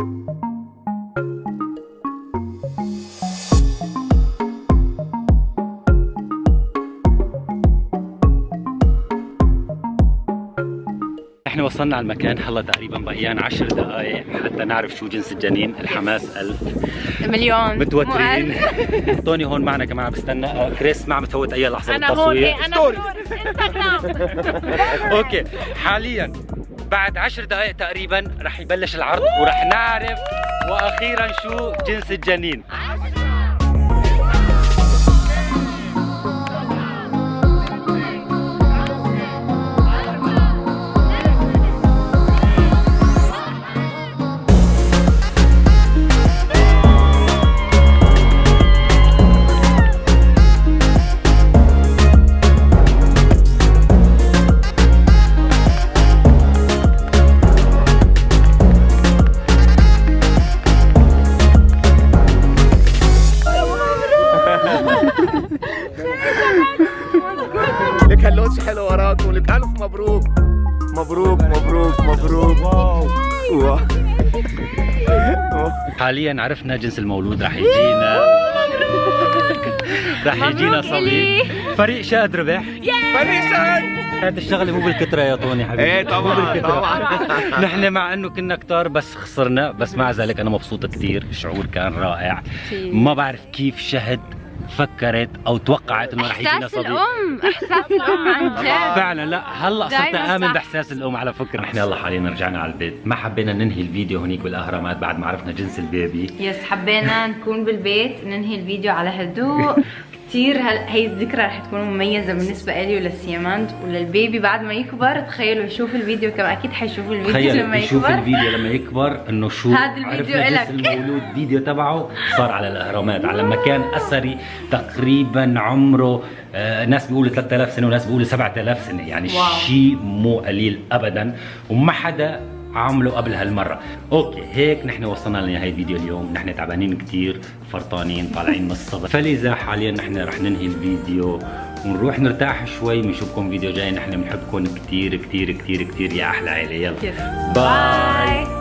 احنا وصلنا على المكان، هلا تقريبا بقيان 10 دقائق حتى نعرف شو جنس الجنين. الحماس 1000 مليون متوترين. طوني هون معنا كمان عم بستنى. كريس ما عم تفوت اي لحظه بالتصوير. انا هون انستغرام. اوكي حاليا بعد 10 دقائق تقريبا رح يبلش العرض ورح نعرف واخيرا شو جنس الجنين. لك هاللوش حلو وراكم. لك ألف مبروك مبروك مبروك مبروك. واو حاليا عرفنا جنس المولود. رح يجينا صبي. فريق شاد ربح. فريق شاد. هذه الشغله مو بالكتره يا طوني حبيبي. ايه طبعا طبعا. نحن مع انه كنا كتار بس خسرنا، بس مع ذلك انا مبسوط كثير. الشعور كان رائع. ما بعرف كيف شهد فكرت او توقعت انه رح يجينا صبي. احساس الام عن جد فعلا. لا هلا صرت دايماً امن صح. باحساس الام على فكره. نحن يلا حاليا رجعنا على البيت، ما حبينا ننهي الفيديو هنيك بالاهرامات بعد ما عرفنا جنس البيبي. يس حبينا نكون بالبيت ننهي الفيديو على هدوء كثير. هي الذكرى رح تكون مميزة بالنسبة لي ولسياماند وللبيبي بعد ما يكبر. تخيلوا يشوف الفيديو كمان، اكيد حيشوفوا الفيديو لما يشوف يكبر. الفيديو لما يكبر انه شو هذا الفيديو عرفنا إلك. جنس المولود. فيديو تبعه صار على الاهرامات على مكان اثري تقريبا عمره ناس بيقولوا 3000 سنه وناس بيقولوا 7000 سنه، يعني شيء مو قليل ابدا وما حدا عملوا قبل هالمره. اوكي هيك نحن وصلنا لنهايه الفيديو اليوم. نحن تعبانين كثير، فرطانين، طالعين من الصبح، فلذا حاليا نحن رح ننهي الفيديو ونروح نرتاح شوي. بنشوفكم فيديو جاي. نحن بنحبكم كثير كثير كثير كثير يا احلى عيله. يلا باي.